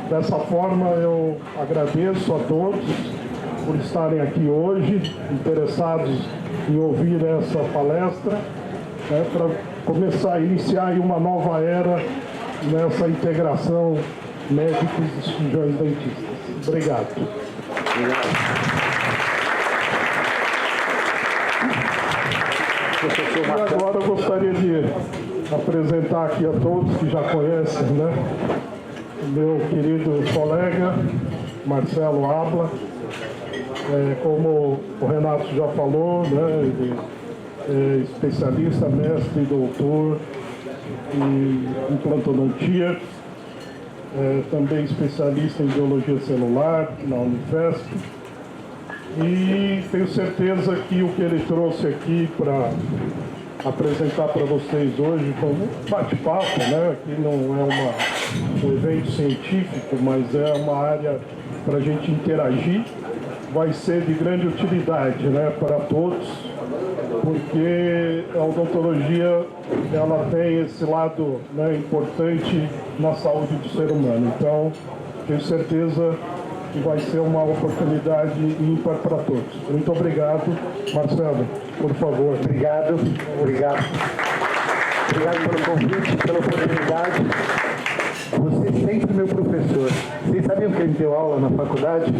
Dessa forma, eu agradeço a todos por estarem aqui hoje, interessados em ouvir essa palestra, para começar a iniciar aí uma nova era nessa integração médicos e cirurgiões dentistas. Obrigado. E agora eu gostaria de apresentar aqui a todos que já conhecem, né, meu querido colega Marcelo Abla. Como o Renato já falou, né, ele é especialista, mestre e doutor em implantodontia, também especialista em biologia celular na Unifesp. E tenho certeza que o que ele trouxe aqui para apresentar para vocês hoje, como um bate-papo, né? Aqui não é um evento científico, mas é uma área para a gente interagir, vai ser de grande utilidade, né, para todos, porque a odontologia ela tem esse lado, né, importante na saúde do ser humano. Então, tenho certeza que vai ser uma oportunidade ímpar para todos. Muito obrigado. Marcelo, por favor. Obrigado. Obrigado pelo convite, pela oportunidade. Você é sempre meu professor. Vocês sabiam que ele deu aula na faculdade?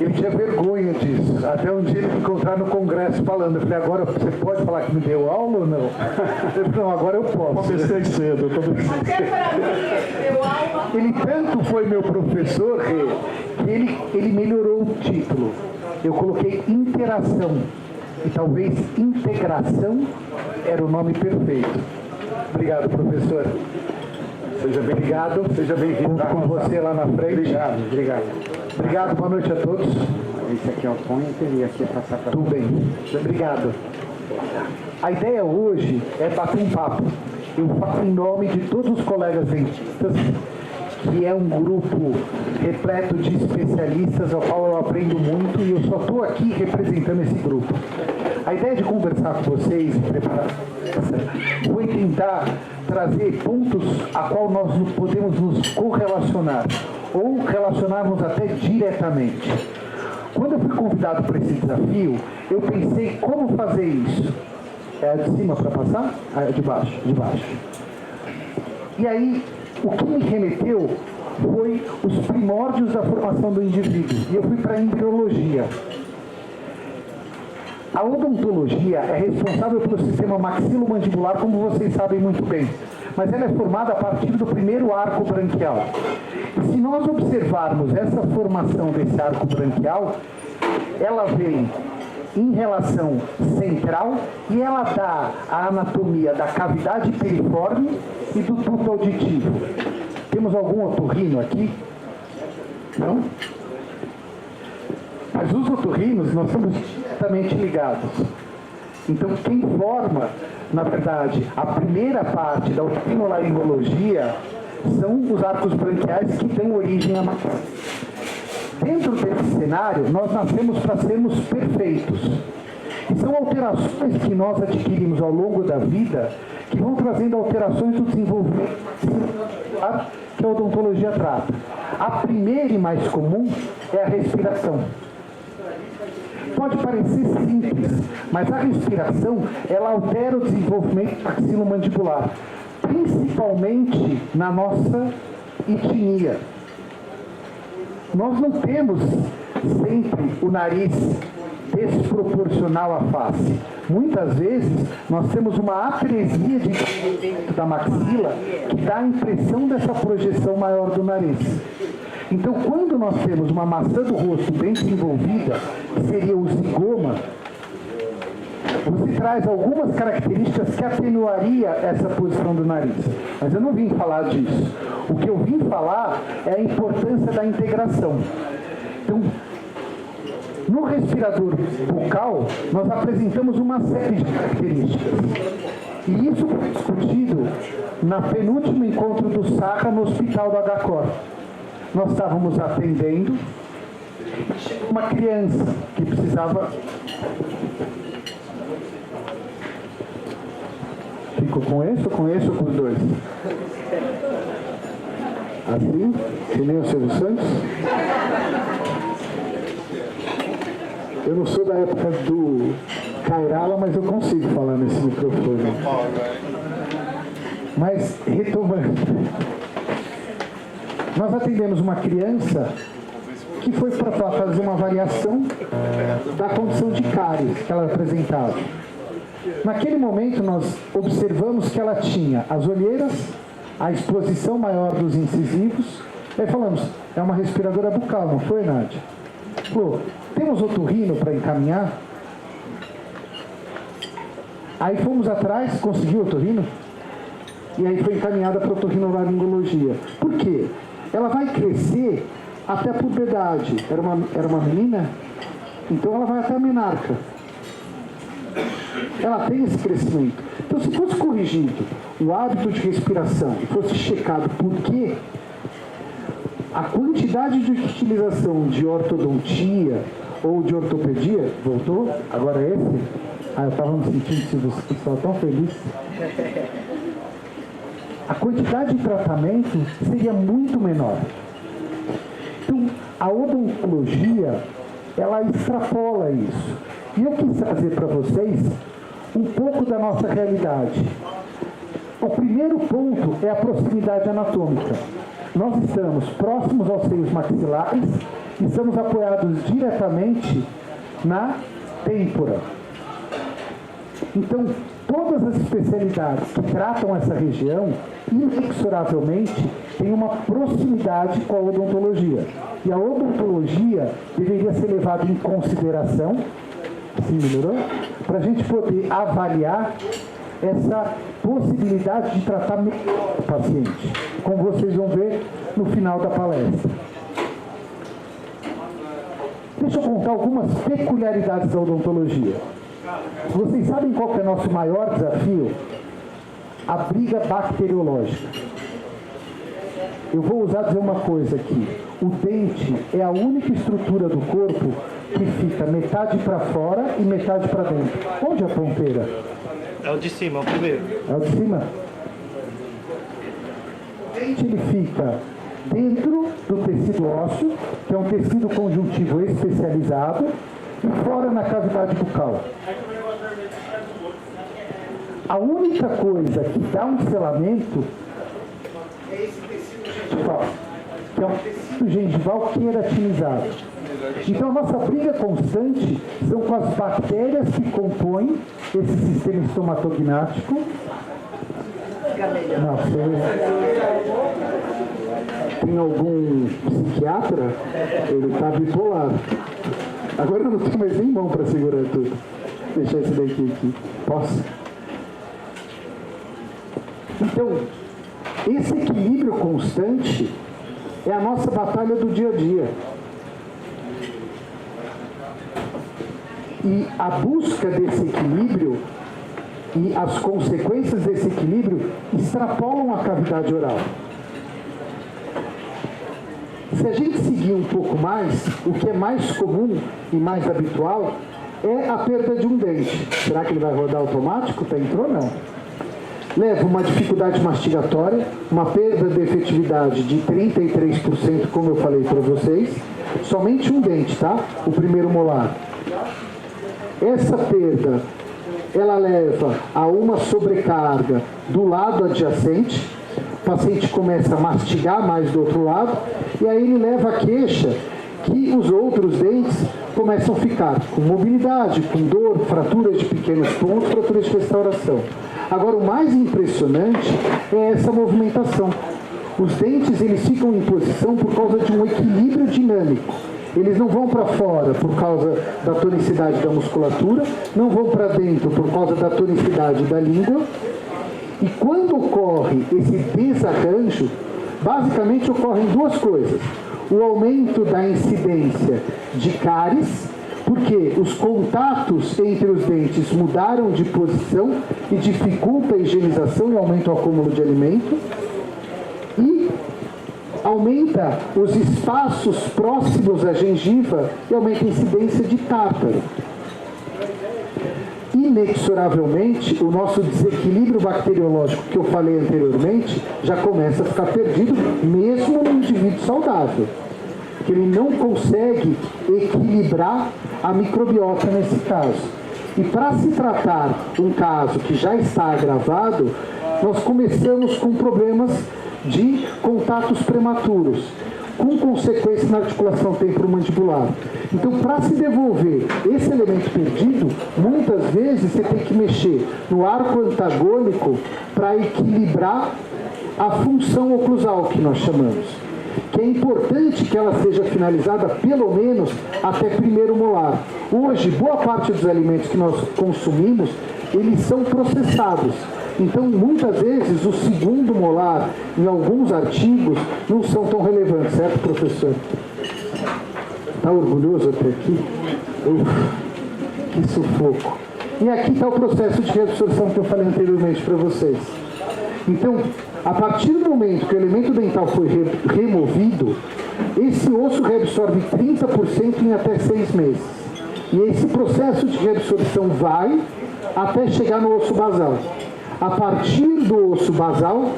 Ele tinha vergonha disso. Até um dia ele me encontrar no congresso falando. Eu falei, agora você pode falar que me deu aula ou não? Ele falou, não, agora eu posso. Comecei cedo. Ele tanto foi meu professor, Rê, que ele melhorou o título. Eu coloquei interação. E talvez integração era o nome perfeito. Obrigado, professor. Seja bem-vindo. Seja bem-vindo com você lá na frente. Obrigado. Obrigado, boa noite a todos. Esse aqui é o pointer e aqui é passar para... Tudo bem. Obrigado. A ideia hoje é bater um papo. Eu falo em nome de todos os colegas dentistas, que é um grupo repleto de especialistas, ao qual eu aprendo muito, e eu só estou aqui representando esse grupo. A ideia de conversar com vocês, preparar, foi tentar trazer pontos a qual nós podemos nos correlacionar, ou relacionarmos até diretamente. Quando eu fui convidado para esse desafio, eu pensei como fazer isso. É a de cima para passar? Ah, é de baixo, de baixo. E aí, o que me remeteu foi os primórdios da formação do indivíduo. E eu fui para a embriologia. A odontologia é responsável pelo sistema maxilomandibular, como vocês sabem muito bem. Mas ela é formada a partir do primeiro arco branquial. E se nós observarmos essa formação desse arco branquial, ela vem em relação central e ela dá a anatomia da cavidade piriforme e do duto auditivo. Temos algum otorrino aqui? Não? Mas os otorrinos, nós estamos diretamente ligados. Então, quem forma, na verdade, a primeira parte da otorrinolaringologia são os arcos branquiais que dão origem à maçã. Dentro desse cenário, nós nascemos para sermos perfeitos. E são alterações que nós adquirimos ao longo da vida que vão trazendo alterações do desenvolvimento que a odontologia trata. A primeira e mais comum é a respiração. Pode parecer simples, mas a respiração, ela altera o desenvolvimento maxilomandibular, principalmente na nossa etnia. Nós não temos sempre o nariz desproporcional à face. Muitas vezes, nós temos uma atresia de desenvolvimento da maxila que dá a impressão dessa projeção maior do nariz. Então, quando nós temos uma maçã do rosto bem desenvolvida, que seria o zigoma, você traz algumas características que atenuaria essa posição do nariz. Mas eu não vim falar disso. O que eu vim falar é a importância da integração. Então, no respirador bucal, nós apresentamos uma série de características. E isso foi discutido na penúltimo encontro do SACA no Hospital do HCOR. Nós estávamos atendendo uma criança que precisava... Fico com esse ou com esse ou com os dois? Assim, que nem o Silvio Santos. Eu não sou da época do Cairala, mas eu consigo falar nesse microfone. Mas, retomando, nós atendemos uma criança que foi para fazer uma avaliação da condição de cáries que ela apresentava. Naquele momento, nós observamos que ela tinha as olheiras, a exposição maior dos incisivos. Aí falamos, é uma respiradora bucal, não foi, Nádia? Falou, temos otorrino para encaminhar? Aí fomos atrás, conseguiu otorrino? E aí foi encaminhada para otorrinolaringologia. Por quê? Ela vai crescer até a puberdade. Era uma menina? Então ela vai até a menarca. Ela tem esse crescimento. Então, se fosse corrigido o hábito de respiração e fosse checado por quê, a quantidade de utilização de ortodontia ou de ortopedia, voltou? Agora é esse? Eu estava me sentindo, se você tão feliz. A quantidade de tratamento seria muito menor. Então, a odontologia, ela extrapola isso. E eu quis trazer para vocês um pouco da nossa realidade. O primeiro ponto é a proximidade anatômica. Nós estamos próximos aos seios maxilares e estamos apoiados diretamente na têmpora. Então, todas as especialidades que tratam essa região, inexoravelmente, têm uma proximidade com a odontologia. E a odontologia deveria ser levada em consideração, assim melhorou? Para a gente poder avaliar essa possibilidade de tratar melhor o paciente, como vocês vão ver no final da palestra. Deixa eu contar algumas peculiaridades da odontologia. Vocês sabem qual que é o nosso maior desafio? A briga bacteriológica. Eu vou dizer uma coisa aqui. O dente é a única estrutura do corpo que fica metade para fora e metade para dentro. Onde é a ponteira? É o de cima, é o primeiro. É o de cima? O dente ele fica dentro do tecido ósseo, que é um tecido conjuntivo especializado, e fora na cavidade bucal. A única coisa que dá um selamento é esse tecido gengival, que é um tecido gengival queratinizado. Então a nossa briga constante são com as bactérias que compõem esse sistema estomatognático. Tem algum psiquiatra? Ele está bipolar. Agora eu não tenho mais nem mão para segurar tudo. Vou deixar esse daqui aqui. Posso? Então, esse equilíbrio constante é a nossa batalha do dia a dia. E a busca desse equilíbrio e as consequências desse equilíbrio extrapolam a cavidade oral. Se a gente seguir um pouco mais, o que é mais comum e mais habitual é a perda de um dente. Será que ele vai rodar automático? Entrou? Não. Leva uma dificuldade mastigatória, uma perda de efetividade de 33%, como eu falei para vocês. Somente um dente, tá? O primeiro molar. Essa perda, ela leva a uma sobrecarga do lado adjacente. O paciente começa a mastigar mais do outro lado, e aí ele leva a queixa que os outros dentes começam a ficar com mobilidade, com dor, fraturas de pequenos pontos, fraturas de restauração. Agora, o mais impressionante é essa movimentação. Os dentes, eles ficam em posição por causa de um equilíbrio dinâmico. Eles não vão para fora por causa da tonicidade da musculatura, não vão para dentro por causa da tonicidade da língua. E quando ocorre esse desarranjo, basicamente ocorrem duas coisas. O aumento da incidência de cáries, porque os contatos entre os dentes mudaram de posição e dificulta a higienização e aumenta o acúmulo de alimento. E aumenta os espaços próximos à gengiva e aumenta a incidência de tártaro. E inexoravelmente, o nosso desequilíbrio bacteriológico que eu falei anteriormente já começa a ficar perdido, mesmo no indivíduo saudável. Que ele não consegue equilibrar a microbiota nesse caso. E para se tratar um caso que já está agravado, nós começamos com problemas de contatos prematuros, com consequência na articulação temporomandibular. Então, para se devolver esse elemento perdido, muitas vezes você tem que mexer no arco antagônico para equilibrar a função oclusal, que nós chamamos. Que é importante que ela seja finalizada pelo menos até primeiro molar. Hoje, boa parte dos alimentos que nós consumimos, eles são processados. Então, muitas vezes, o segundo molar, em alguns artigos, não são tão relevantes, certo, professor? Está orgulhoso até aqui? Que sufoco. E aqui está o processo de reabsorção que eu falei anteriormente para vocês. Então, a partir do momento que o elemento dental foi removido, esse osso reabsorve 30% em até 6 meses. E esse processo de reabsorção vai até chegar no osso basal. A partir do osso basal,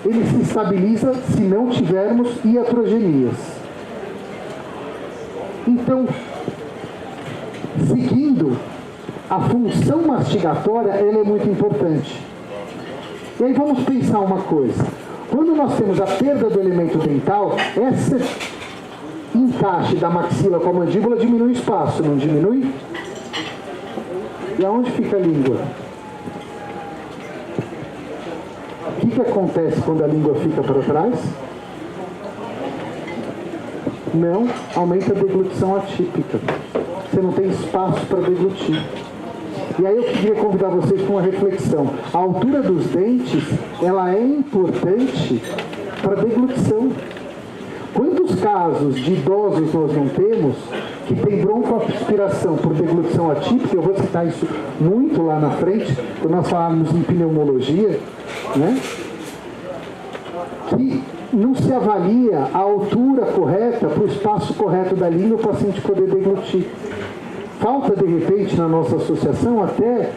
ele se estabiliza se não tivermos iatrogenias. Então, seguindo, a função mastigatória ela é muito importante. E aí vamos pensar uma coisa. Quando nós temos a perda do elemento dental, esse encaixe da maxila com a mandíbula diminui o espaço, não diminui? E aonde fica a língua? O que acontece quando a língua fica para trás? Não, aumenta a deglutição atípica. Você não tem espaço para deglutir. E aí eu queria convidar vocês para uma reflexão. A altura dos dentes, ela é importante para a deglutição. Quantos casos de idosos nós não temos que tem broncoaspiração por deglutição atípica? Eu vou citar isso muito lá na frente, quando nós falarmos em pneumologia, né? Que não se avalia a altura correta para o espaço correto da língua para o paciente poder deglutir. Falta, de repente, na nossa associação, até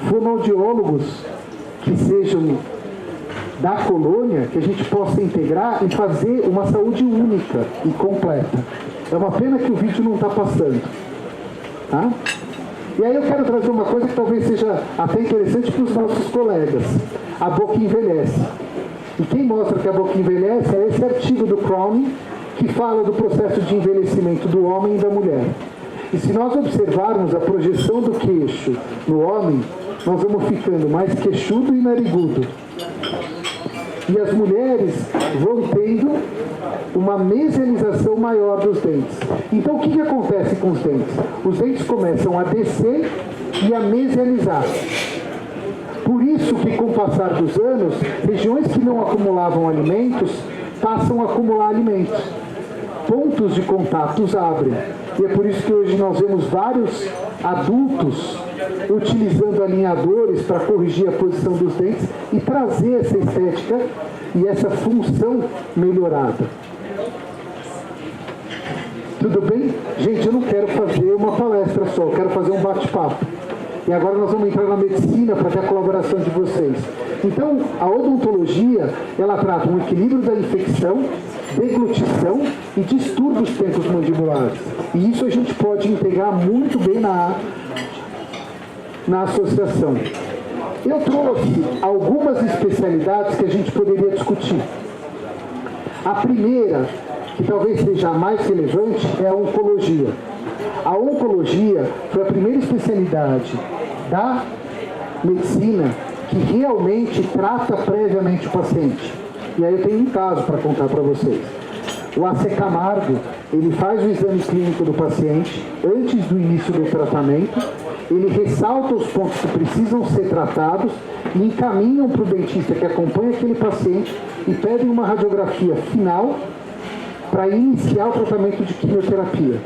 fonoaudiólogos que sejam da colônia, que a gente possa integrar e fazer uma saúde única e completa. É uma pena que o vídeo não está passando. Tá? E aí eu quero trazer uma coisa que talvez seja até interessante para os nossos colegas. A boca envelhece. E quem mostra que a boca envelhece é esse artigo do Cronin, que fala do processo de envelhecimento do homem e da mulher. E se nós observarmos a projeção do queixo no homem, nós vamos ficando mais queixudo e narigudo. E as mulheres vão tendo uma mesialização maior dos dentes. Então, o que acontece com os dentes? Os dentes começam a descer e a mesializar. Por isso que, com o passar dos anos, regiões que não acumulavam alimentos passam a acumular alimentos. Pontos de contatos abrem. E é por isso que hoje nós vemos vários adultos utilizando alinhadores para corrigir a posição dos dentes e trazer essa estética e essa função melhorada. Tudo bem? Gente, eu não quero fazer uma palestra só, eu quero fazer um bate-papo. E agora nós vamos entrar na medicina para ter a colaboração de vocês. Então, a odontologia, ela trata um equilíbrio da infecção, deglutição e distúrbios tempos-mandibulares. E isso a gente pode integrar muito bem na associação. Eu trouxe algumas especialidades que a gente poderia discutir. A primeira, que talvez seja a mais relevante, é a oncologia. A oncologia foi a primeira especialidade da medicina que realmente trata previamente o paciente. E aí eu tenho um caso para contar para vocês. O AC Camargo, ele faz o exame clínico do paciente antes do início do tratamento, ele ressalta os pontos que precisam ser tratados e encaminham para o dentista que acompanha aquele paciente e pedem uma radiografia final para iniciar o tratamento de quimioterapia,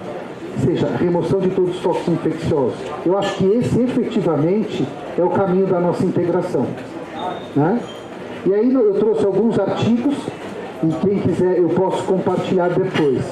ou seja, remoção de todos os focos infecciosos. Eu acho que esse efetivamente é o caminho da nossa integração, né? E aí eu trouxe alguns artigos e quem quiser eu posso compartilhar depois.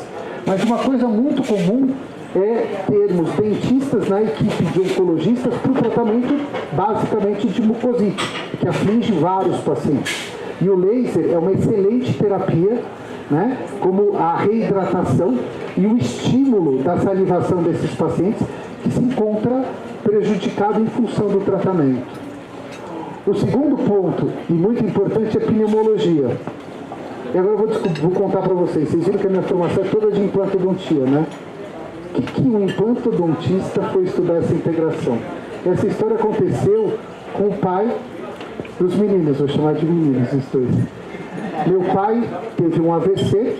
Mas uma coisa muito comum é termos dentistas na equipe de oncologistas para o tratamento basicamente de mucosite, que aflige vários pacientes. E o laser é uma excelente terapia, né, como a reidratação e o estímulo da salivação desses pacientes que se encontra prejudicado em função do tratamento. O segundo ponto, e muito importante, é a pneumologia. E agora eu vou contar para vocês. Vocês viram que a minha formação é toda de implantodontia, né? O que um implantodontista foi estudar essa integração? Essa história aconteceu com o pai dos meninos, vou chamar de meninos os dois. Meu pai teve um AVC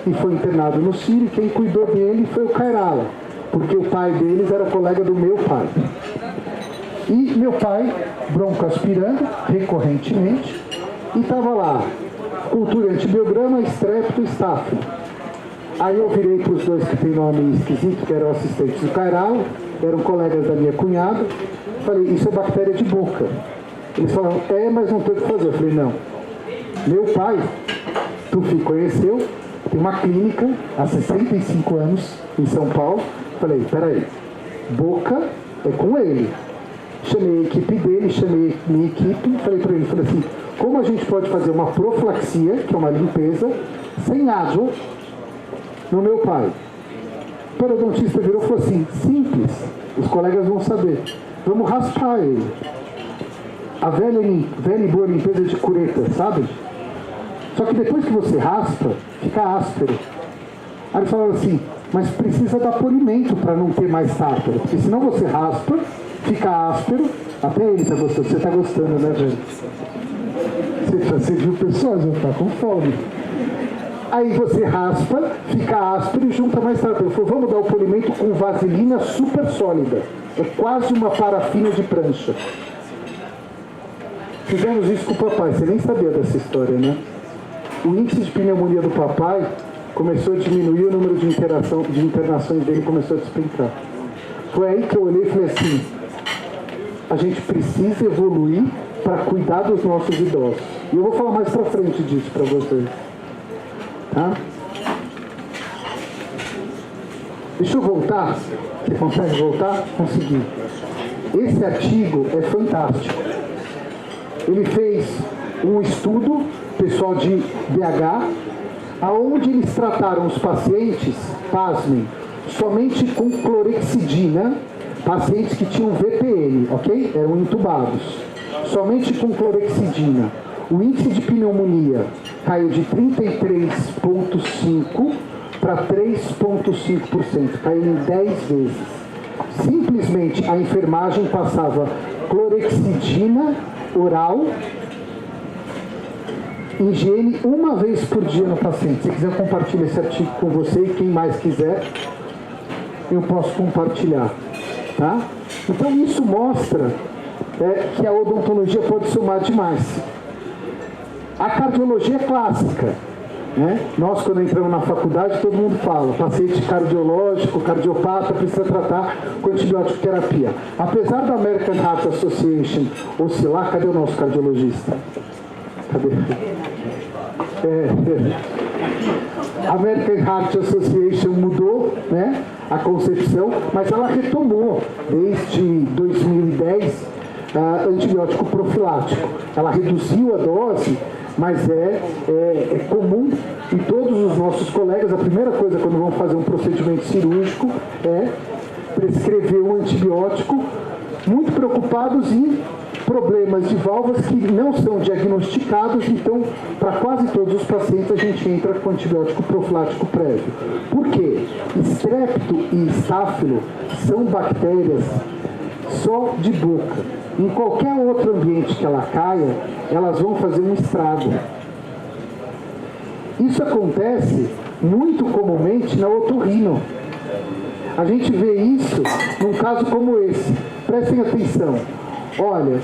e foi internado no Sírio, e quem cuidou dele foi o Kairala, porque o pai deles era colega do meu pai. E meu pai, broncoaspirando recorrentemente, e estava lá, cultura antibiograma, estrepto, estáfilo. Aí eu virei para os dois que tem nome esquisito, que eram assistentes do Kairala, eram colegas da minha cunhada, falei, isso é bactéria de boca. Eles falaram, mas não tem o que fazer. Eu falei, não. Meu pai, Tufi, conheceu, tem uma clínica há 65 anos em São Paulo. Falei, peraí, boca é com ele. Chamei a equipe dele, chamei minha equipe, falei para ele, falei assim, como a gente pode fazer uma profilaxia, que é uma limpeza, sem água, no meu pai? O periodontista virou e falou assim, simples, os colegas vão saber, vamos raspar ele. A velha e boa limpeza de cureta, sabe? Só que depois que você raspa, fica áspero. Aí ele falou assim, mas precisa dar polimento para não ter mais tártaro, porque senão você raspa, fica áspero, até ele tá gostando, você tá gostando, né, velho? Você viu pessoas, já tá com fome. Aí você raspa, fica áspero e junta mais tártaro. Ele falou, vamos dar o polimento com vaselina super sólida. É quase uma parafina de prancha. Fizemos isso com o papai, você nem sabia dessa história, né? O índice de pneumonia do papai começou a diminuir, o número de internações dele começou a despencar. Foi aí que eu olhei e falei assim, a gente precisa evoluir para cuidar dos nossos idosos. E eu vou falar mais pra frente disso para vocês. Tá? Deixa eu voltar. Você consegue voltar? Consegui. Esse artigo é fantástico. Ele fez um estudo, pessoal de BH, aonde eles trataram os pacientes, pasmem, somente com clorexidina, pacientes que tinham VPN, ok? Eram intubados. Somente com clorexidina. O índice de pneumonia caiu de 33,5% para 3,5%, caiu em 10 vezes. Simplesmente a enfermagem passava clorexidina oral, higiene uma vez por dia no paciente. Se quiser, compartilhar esse artigo com você e quem mais quiser, eu posso compartilhar. Tá? Então isso mostra que a odontologia pode somar demais. A cardiologia é clássica. Né? Nós, quando entramos na faculdade, todo mundo fala, paciente cardiológico, cardiopata, precisa tratar com antibiótico terapia. Apesar da American Heart Association oscilar, cadê o nosso cardiologista? Cadê? A American Heart Association mudou, né, a concepção, mas ela retomou desde 2010 antibiótico profilático. Ela reduziu a dose, mas é comum em todos os nossos colegas. A primeira coisa quando vão fazer um procedimento cirúrgico é prescrever um antibiótico, muito preocupados em problemas de válvulas que não são diagnosticados, então para quase todos os pacientes a gente entra com antibiótico profilático prévio. Por quê? Estrepto e estáfilo são bactérias só de boca. Em qualquer outro ambiente que ela caia, elas vão fazer um estrago. Isso acontece muito comumente na otorrino. A gente vê isso num caso como esse. Prestem atenção. Olha,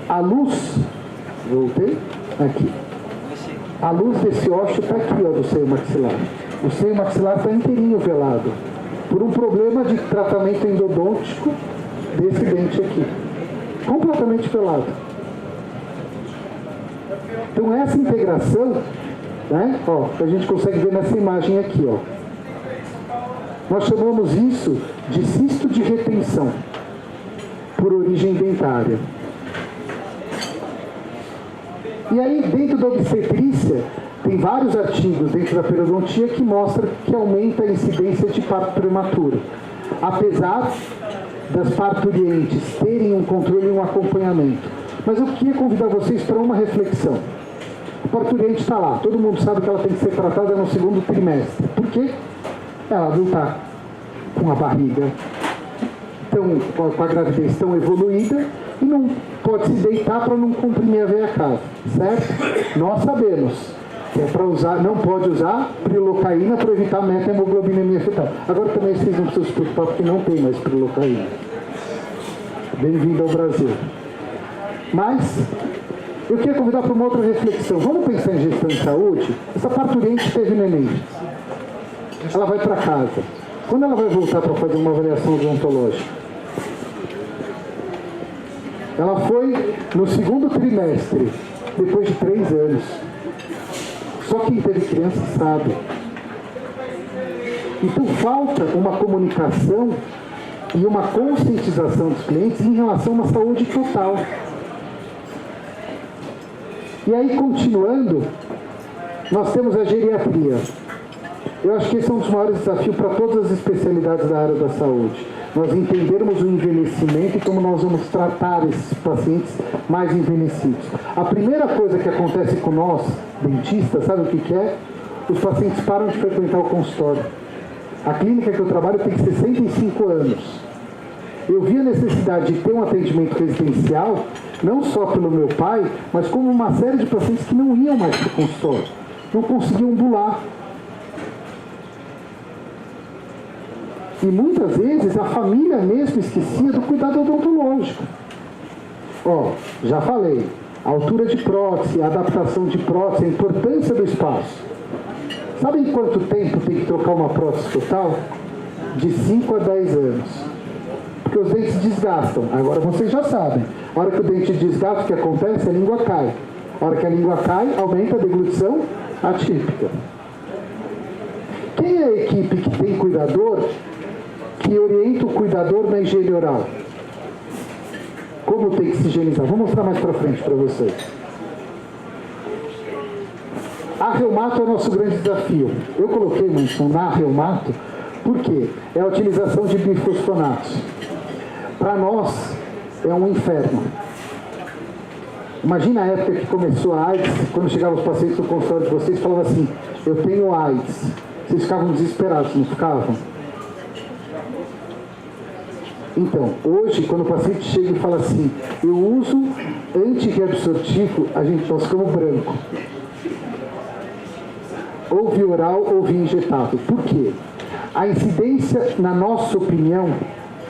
a luz, voltei, aqui. A luz desse ósseo está aqui, ó, do seio maxilar. O seio maxilar está inteirinho velado, por um problema de tratamento endodôntico desse dente aqui. Completamente velado. Então essa integração, né, ó, a gente consegue ver nessa imagem aqui, ó. Nós chamamos isso de cisto de retenção, por origem dentária. E aí, dentro da obstetrícia, tem vários artigos dentro da periodontia que mostram que aumenta a incidência de parto prematuro. Apesar das parturientes terem um controle e um acompanhamento. Mas eu queria convidar vocês para uma reflexão. A parturiente está lá, todo mundo sabe que ela tem que ser tratada no segundo trimestre. Por quê? Ela não está com a barriga com a gravidez tão evoluída e não pode se deitar para não comprimir a veia cava, certo? Nós sabemos que é para usar, não pode usar prilocaína para evitar meta-hemoglobinemia fetal. Agora também vocês não precisam se preocupar porque não tem mais prilocaína. Bem-vindo ao Brasil. Mas eu queria convidar para uma outra reflexão. Vamos pensar em gestão de saúde? Essa parturiente teve neném. Ela vai para casa. Quando ela vai voltar para fazer uma avaliação odontológica? Ela foi no segundo trimestre, depois de 3 anos. Só quem teve criança sabe. Então falta uma comunicação e uma conscientização dos clientes em relação a uma saúde total. E aí, continuando, nós temos a geriatria. Eu acho que esse é um dos maiores desafios para todas as especialidades da área da saúde. Nós entendermos o envelhecimento e como nós vamos tratar esses pacientes mais envelhecidos. A primeira coisa que acontece com nós, dentistas, sabe o que é? Os pacientes param de frequentar o consultório. A clínica que eu trabalho tem 65 anos. Eu vi a necessidade de ter um atendimento residencial, não só pelo meu pai, mas como uma série de pacientes que não iam mais para o consultório, não conseguiam ambular. E muitas vezes a família mesmo esquecia do cuidado odontológico. Ó, já falei, a altura de prótese, a adaptação de prótese, a importância do espaço. Sabe em quanto tempo tem que trocar uma prótese total? De 5 a 10 anos. Porque os dentes desgastam. Agora vocês já sabem. A hora que o dente desgasta, o que acontece? A língua cai. A hora que a língua cai, aumenta a deglutição atípica. Quem é a equipe que tem cuidador, que orienta o cuidador na higiene oral? Como tem que se higienizar? Vou mostrar mais para frente para vocês. A reumato é o nosso grande desafio. Eu coloquei, Manson, na reumato, porque é a utilização de bifosfonatos. Para nós, é um inferno. Imagina a época que começou a AIDS, quando chegavam os pacientes no consultório de vocês, falavam assim, eu tenho AIDS. Vocês ficavam desesperados, não ficavam? Então, hoje, quando o paciente chega e fala assim, eu uso antirreabsortivo, nós ficamos branco. Ou via oral ou via injetável. Por quê? A incidência, na nossa opinião,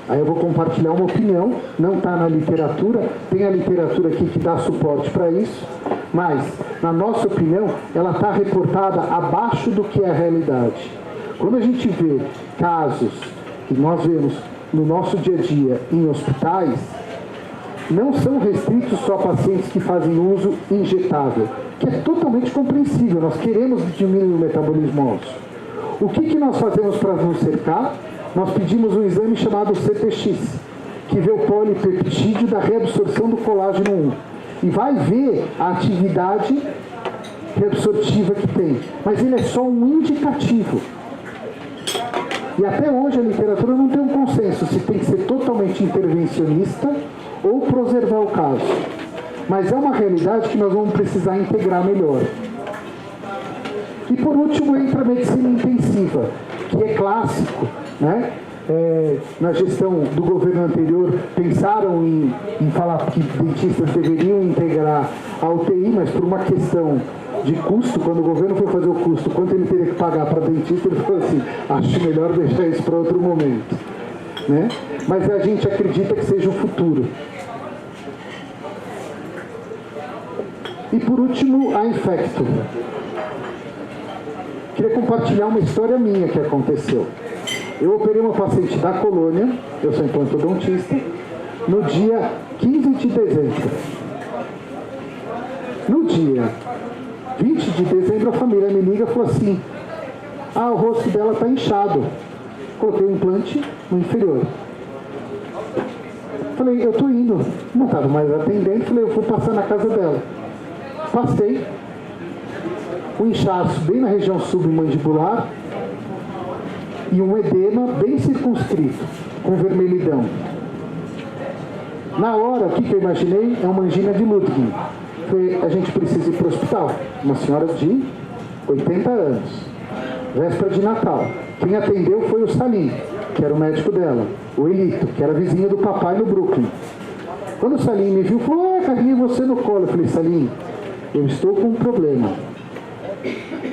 aí eu vou compartilhar uma opinião, não está na literatura, tem a literatura aqui que dá suporte para isso, mas, na nossa opinião, ela está reportada abaixo do que é a realidade. Quando a gente vê casos que nós vemos no nosso dia a dia em hospitais, não são restritos só a pacientes que fazem uso injetável, que é totalmente compreensível, nós queremos diminuir o metabolismo ósseo. O que nós fazemos para nos cercar? Nós pedimos um exame chamado CTX, que vê o polipeptídeo da reabsorção do colágeno 1, e vai ver a atividade reabsortiva que tem, mas ele é só um indicativo. E até hoje a literatura não tem um consenso se tem que ser totalmente intervencionista ou preservar o caso. Mas é uma realidade que nós vamos precisar integrar melhor. E por último entra a medicina intensiva, que é clássico, né? Na gestão do governo anterior pensaram em falar que dentistas deveriam integrar a UTI, mas por uma questão de custo, quando o governo foi fazer o custo, quanto ele teria que pagar para dentista, ele falou assim, acho melhor deixar isso para outro momento, né? Mas a gente acredita que seja o futuro. E por último, a Infecto. Queria compartilhar uma história minha que aconteceu. Eu operei uma paciente da colônia, eu sou implantodontista, no dia 15 de dezembro. No dia 20 de dezembro, a família me liga e falou assim, o rosto dela está inchado. coloquei o implante no inferior. Falei, eu tô indo. Não estava mais atendendo, falei, eu vou passar na casa dela. Passei, um inchaço bem na região submandibular e um edema bem circunscrito, com vermelhidão. Na hora, o que eu imaginei é uma angina de Lütgen. Falei, a gente precisa ir para o hospital. Uma senhora de 80 anos, véspera de Natal. Quem atendeu foi o Salim, que era o médico dela, o Elito, que era vizinho do papai no Brooklyn. Quando o Salim me viu, falou, carreguei você no colo. Eu falei, Salim, eu estou com um problema.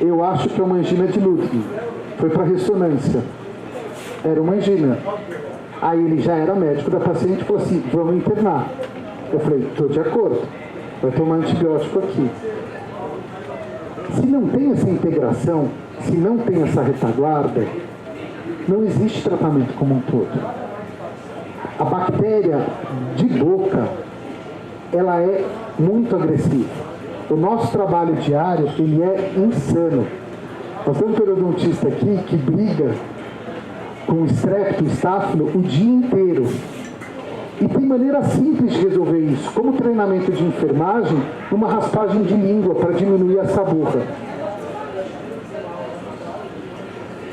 Eu acho que é uma angina de Lütgen. Foi para ressonância. Era uma angina. Aí ele já era médico da paciente e falou assim, vamos internar. Eu falei, estou de acordo. Vai tomar antibiótico aqui. Se não tem essa integração, se não tem essa retaguarda, não existe tratamento como um todo. A bactéria de boca, ela é muito agressiva. O nosso trabalho diário, ele é insano. Nós temos um periodontista aqui que briga com o streptoestáfilo o dia inteiro. E tem maneira simples de resolver isso, como treinamento de enfermagem, uma raspagem de língua para diminuir essa burra.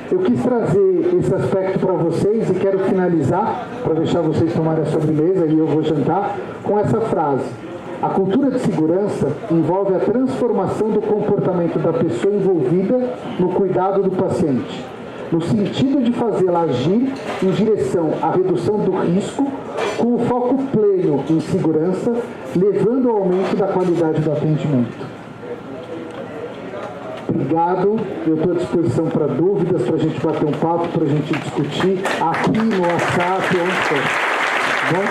Eu quis trazer esse aspecto para vocês e quero finalizar, para deixar vocês tomarem a sobremesa e eu vou jantar, com essa frase. A cultura de segurança envolve a transformação do comportamento da pessoa envolvida no cuidado do paciente, no sentido de fazê-la agir em direção à redução do risco, com o foco pleno em segurança, levando ao aumento da qualidade do atendimento. Obrigado, eu estou à disposição para dúvidas, para a gente bater um papo, para a gente discutir aqui no WhatsApp, onde for. Bom?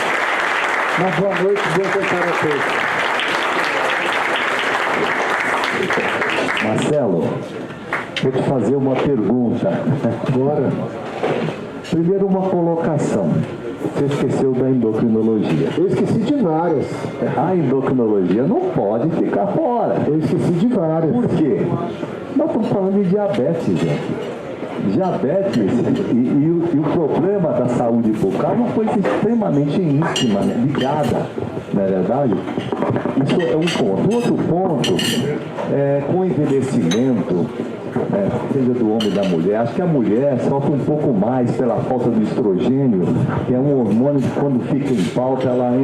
Uma boa noite, bom jantar a todos. Marcelo, vou te fazer uma pergunta. Agora, Primeiro, uma colocação. Você esqueceu da endocrinologia. eu esqueci de várias. A endocrinologia não pode ficar fora. Eu esqueci de várias. Por quê? Nós estamos falando de diabetes, gente. Diabetes e o problema da saúde bucal é uma coisa extremamente íntima, né? Ligada, não é verdade? Isso é um ponto. Outro ponto, com o envelhecimento, seja do homem ou da mulher, acho que a mulher sofre um pouco mais pela falta do estrogênio, que é um hormônio que quando fica em pauta, ela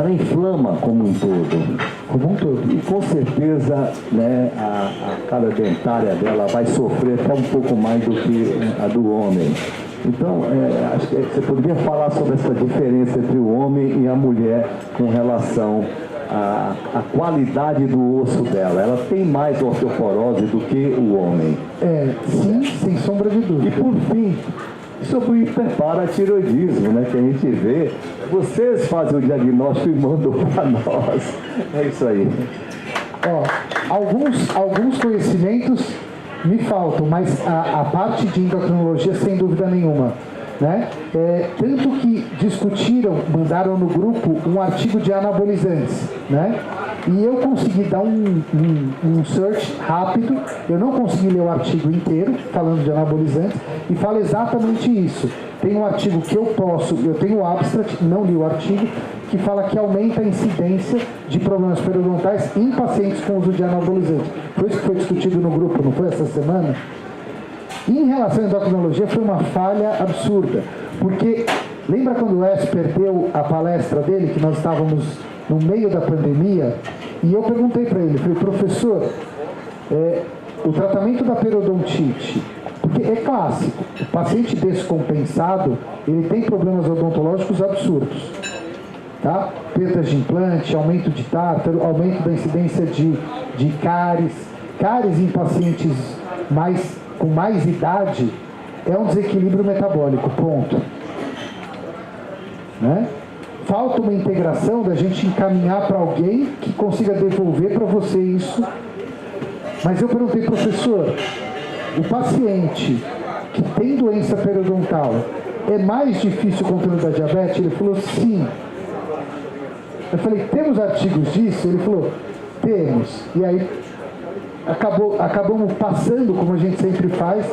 inflama como um todo. E com certeza, né, a cara dentária dela vai sofrer até um pouco mais do que a do homem. Então, acho que você poderia falar sobre essa diferença entre o homem e a mulher com relação à qualidade do osso dela. Ela tem mais osteoporose do que o homem. Sim, sem sombra de dúvida. E por fim, sobre o hiperparatiroidismo, né, que a gente vê, vocês fazem o diagnóstico e mandam para nós. É isso aí. Alguns conhecimentos me faltam, mas a parte de endocrinologia, sem dúvida nenhuma. Né? Tanto que discutiram, mandaram no grupo um artigo de anabolizantes, né? E eu consegui dar um search rápido, eu não consegui ler o artigo inteiro, falando de anabolizantes, e fala exatamente isso. Tem um artigo que eu tenho o abstract, não li o artigo, que fala que aumenta a incidência de problemas periodontais em pacientes com uso de anabolizantes. Foi isso que foi discutido no grupo, não foi essa semana? E em relação à endocrinologia, foi uma falha absurda, porque lembra quando o Wes perdeu a palestra dele, que nós estávamos no meio da pandemia, e eu perguntei para ele, falei, professor, o tratamento da periodontite, porque é clássico, o paciente descompensado, ele tem problemas odontológicos absurdos, tá? Perdas de implante, aumento de tártaro, aumento da incidência de cáries em pacientes com mais idade, é um desequilíbrio metabólico, ponto. Né? Falta uma integração da gente encaminhar para alguém que consiga devolver para você isso. Mas eu perguntei, professor, o paciente que tem doença periodontal, é mais difícil o controle da diabetes? Ele falou, sim. Eu falei, temos artigos disso? Ele falou, temos. E aí, acabamos passando, como a gente sempre faz,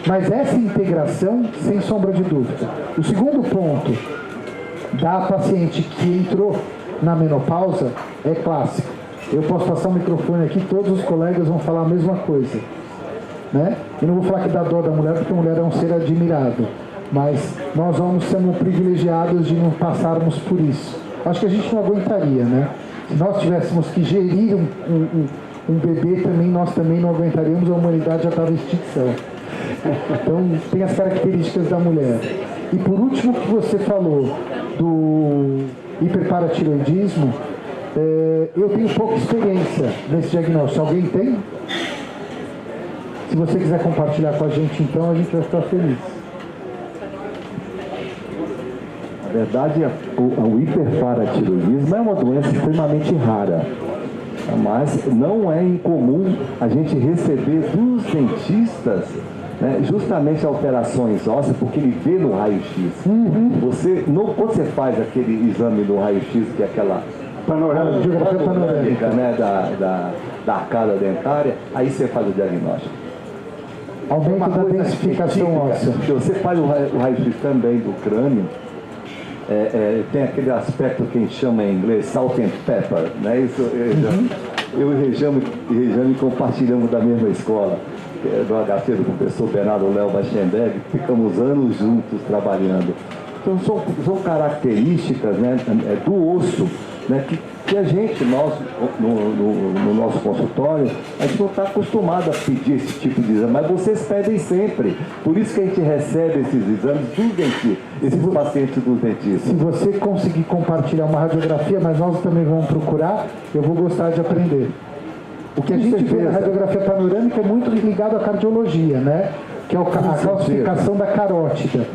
Mas essa integração, sem sombra de dúvida. O segundo ponto da paciente que entrou na menopausa é clássico. Eu posso passar o microfone aqui, todos os colegas vão falar a mesma coisa, né? Eu não vou falar que dá dó da mulher, porque a mulher é um ser admirável, mas nós homens somos privilegiados de não passarmos por isso. Acho que a gente não aguentaria, né? Se nós tivéssemos que gerir um bebê, nós também não aguentaríamos, a humanidade já estava em extinção. Então, tem as características da mulher. E por último, que você falou do hiperparatiroidismo, eu tenho pouca experiência nesse diagnóstico. Alguém tem? Se você quiser compartilhar com a gente, então, a gente vai ficar feliz. Na verdade, o hiperparatiroidismo é uma doença extremamente rara, mas não é incomum a gente receber dos dentistas, né, justamente alterações ósseas, porque ele vê no raio-x. Quando você faz aquele exame no raio-x, que é aquela panorâmica, né, da arcada dentária, aí você faz o diagnóstico. Aumento da densificação óssea. Porque você faz o raio-x também do crânio, tem aquele aspecto que a gente chama em inglês salt and pepper, né? Isso, eu e Rejane compartilhamos da mesma escola, do HC do professor Bernardo Léo Bachenberg, ficamos anos juntos trabalhando. Então são características, né, do osso, né, que a gente, nós, no nosso consultório, a gente não está acostumado a pedir esse tipo de exame, mas vocês pedem sempre. Por isso que a gente recebe esses exames dos dentistas, esses pacientes dos dentistas. Se você conseguir compartilhar uma radiografia, mas nós também vamos procurar, eu vou gostar de aprender. O que a gente vê na radiografia panorâmica é muito ligado à cardiologia, né? Que é a calcificação da carótida.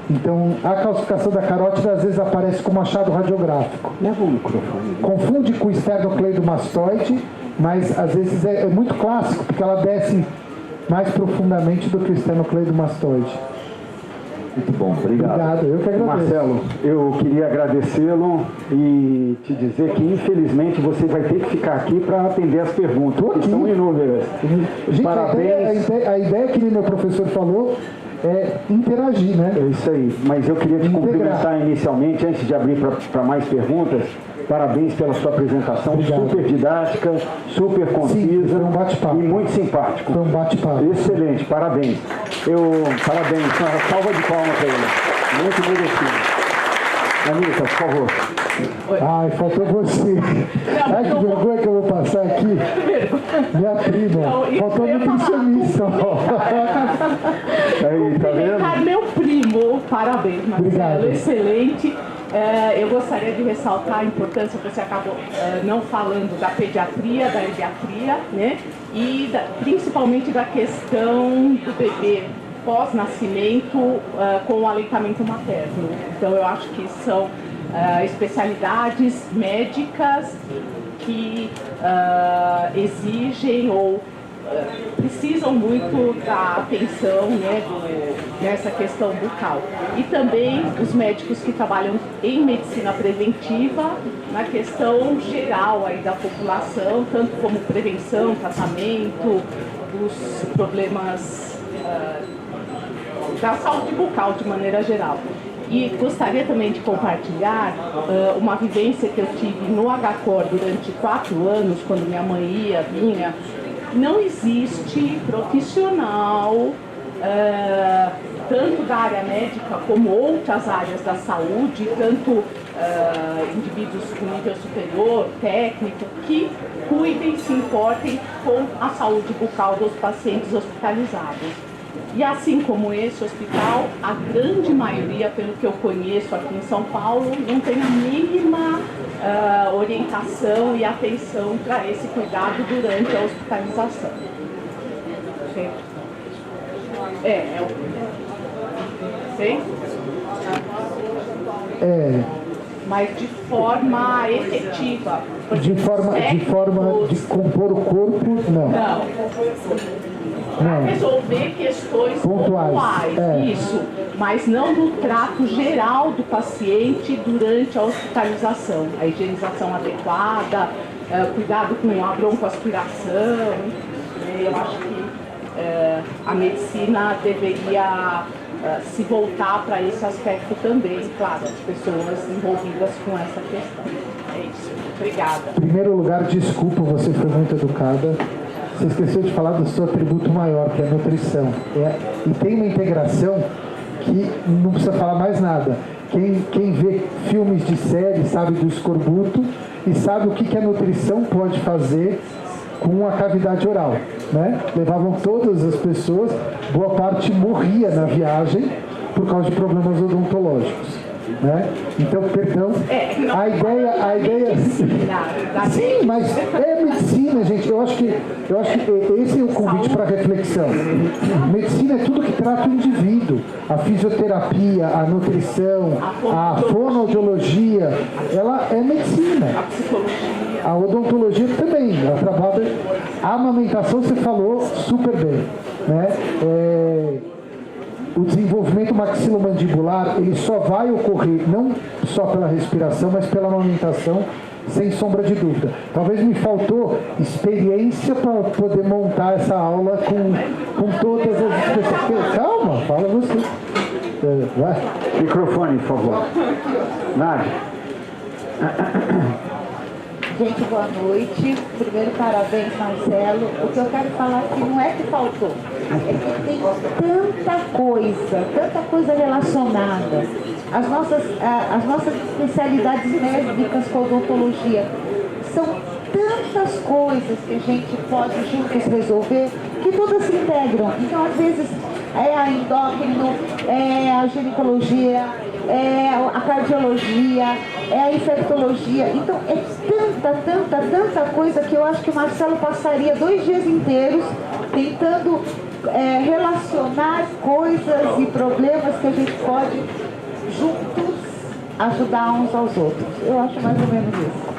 Então, a calcificação da carótida às vezes aparece como achado radiográfico. Leva o microfone. Confunde com o esternocleidomastoide, mas às vezes é muito clássico, porque ela desce mais profundamente do que o esternocleidomastoide. Muito bom, obrigado. Eu que agradeço. Marcelo, eu queria agradecê-lo e te dizer que infelizmente você vai ter que ficar aqui para atender as perguntas, que estão inúmeras. Gente, Parabéns. A ideia que meu professor falou é interagir, né? É isso aí, mas eu queria te cumprimentar inicialmente, antes de abrir para mais perguntas. Parabéns pela sua apresentação. Obrigado. Super didática, super concisa. Foi um bate-papo. E muito simpático. Foi um bate-papo. Excelente, parabéns. Parabéns, uma salva de palmas para ele. Muito merecido. Anitta, por favor. Ai, faltou você. Ai, que vergonha que eu vou passar aqui. Minha prima. Faltou a nutricionista. Aí, tá vendo? Meu primo, parabéns, Marcelo. Obrigado. Excelente. Eu gostaria de ressaltar a importância, você acabou não falando da pediatria, da pediatria, né? E principalmente da questão do bebê pós-nascimento com o aleitamento materno. Então eu acho que são especialidades médicas que exigem ou precisam muito da atenção, né, nessa questão bucal. E também os médicos que trabalham em medicina preventiva, na questão geral aí da população, tanto como prevenção, tratamento, dos problemas da saúde bucal de maneira geral. E gostaria também de compartilhar uma vivência que eu tive no HCOR durante 4 anos, quando minha mãe vinha. Não existe profissional, tanto da área médica como outras áreas da saúde, tanto indivíduos com nível superior, técnico, que cuidem, se importem com a saúde bucal dos pacientes hospitalizados. E assim como esse hospital, a grande maioria, pelo que eu conheço aqui em São Paulo, não tem a mínima orientação e atenção para esse cuidado durante a hospitalização. Sim? Mas de forma efetiva. De forma de compor o corpo, não. Para resolver questões pontuais, isso, mas não no trato geral do paciente durante a hospitalização. A higienização adequada, cuidado com a broncoaspiração, eu acho que a medicina deveria se voltar para esse aspecto também, claro, as pessoas envolvidas com essa questão. É isso. Obrigada. Em primeiro lugar, desculpa, você foi muito educada. Você esqueceu de falar do seu atributo maior, que é a nutrição. E tem uma integração que não precisa falar mais nada. Quem vê filmes de série sabe do escorbuto e sabe o que a nutrição pode fazer com a cavidade oral, né? Levavam todas as pessoas, boa parte morria na viagem por causa de problemas odontológicos, né? Então, perdão, a ideia sim, mas é medicina, gente. Eu acho que esse é o convite para reflexão. Medicina é tudo que trata o indivíduo. A fisioterapia, a nutrição, a fonoaudiologia, ela é medicina. A psicologia. A odontologia também, ela trabalha. A amamentação, você falou super bem, né? O desenvolvimento maxilomandibular, ele só vai ocorrer não só pela respiração, mas pela amamentação, sem sombra de dúvida. Talvez me faltou experiência para poder montar essa aula com todas as pessoas. Calma, fala você. Vai. Microfone, por favor. Nádia. Gente, boa noite. Primeiro, parabéns, Marcelo. O que eu quero falar aqui não é que faltou, é que tem tanta coisa relacionada. As nossas especialidades médicas com odontologia são tantas coisas que a gente pode juntos resolver que todas se integram. Então, às vezes, é a endócrino, é a ginecologia, é a cardiologia, é a infectologia. Então, é tanta coisa que eu acho que o Marcelo passaria 2 dias inteiros tentando relacionar coisas e problemas que a gente pode, juntos, ajudar uns aos outros. Eu acho mais ou menos isso.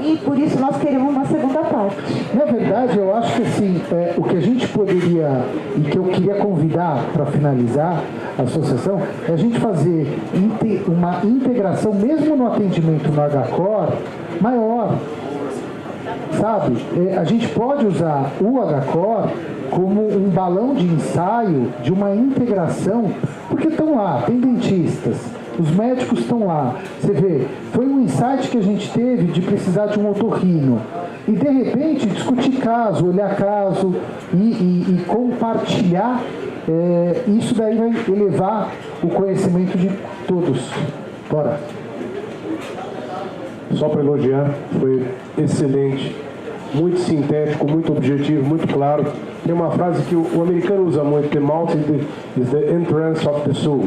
E por isso nós queremos uma segunda parte. Na verdade, eu acho que assim, o que a gente poderia, e que eu queria convidar para finalizar a associação, é a gente fazer uma integração, mesmo no atendimento no HCOR, maior. Sabe? A gente pode usar o HCOR como um balão de ensaio de uma integração, porque estão lá, tem dentistas, os médicos estão lá. Você vê, foi um insight que a gente teve de precisar de um otorrino. E, de repente, discutir caso, olhar caso e compartilhar, isso daí vai elevar o conhecimento de todos. Bora. Só para elogiar, foi excelente, muito sintético, muito objetivo, muito claro. Tem uma frase que o americano usa muito: the mouth is the entrance of the soul.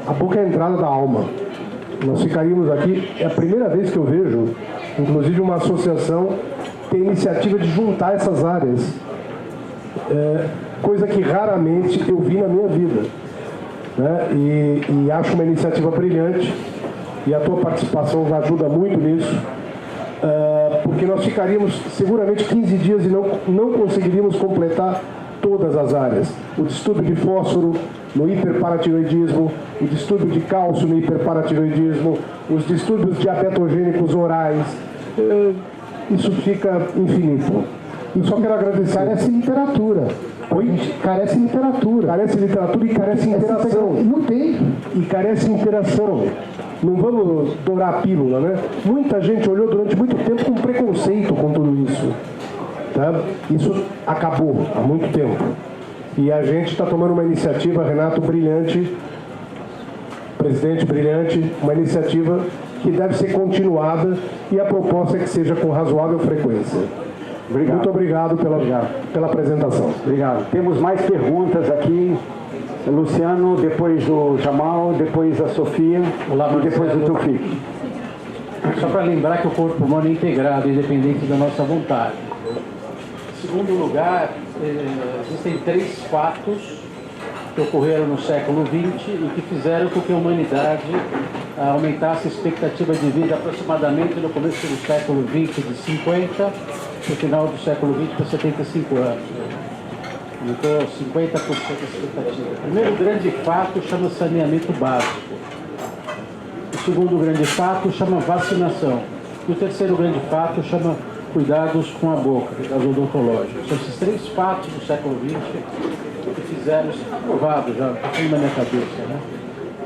A boca é a entrada da alma. Nós ficaríamos aqui, é a primeira vez que eu vejo, inclusive, uma associação ter iniciativa de juntar essas áreas, coisa que raramente eu vi na minha vida, né? E acho uma iniciativa brilhante, e a tua participação ajuda muito nisso, porque nós ficaríamos seguramente 15 dias e não conseguiríamos completar todas as áreas. O distúrbio de fósforo no hiperparatiroidismo, o distúrbio de cálcio no hiperparatiroidismo, os distúrbios diabetogênicos orais, isso fica infinito. E só quero agradecer. Carece literatura. Oi? Carece literatura. Carece literatura e carece interação. Não tem. E carece interação. Não vamos dourar a pílula, né? Muita gente olhou durante muito tempo com preconceito com tudo isso. Tá? Isso acabou há muito tempo. E a gente está tomando uma iniciativa, Renato, brilhante, presidente brilhante, uma iniciativa que deve ser continuada, e a proposta é que seja com razoável frequência. Obrigado. Muito obrigado pela apresentação. Obrigado. Temos mais perguntas aqui. Luciano, depois o Jamal, depois a Sofia. Olá, e depois o Tufik. Só para lembrar que o corpo humano é integrado, independente da nossa vontade. Em segundo lugar, existem 3 fatos que ocorreram no século XX e que fizeram com que a humanidade aumentasse a expectativa de vida aproximadamente no começo do século XX de 50, no final do século XX para 75 anos. Aumentou 50% a expectativa. O primeiro grande fato chama saneamento básico. O segundo grande fato chama vacinação. E o terceiro grande fato chama cuidados com a boca, cuidados odontológicos. São esses 3 fatos do século XX que fizeram, isso provado já, está na minha cabeça, né?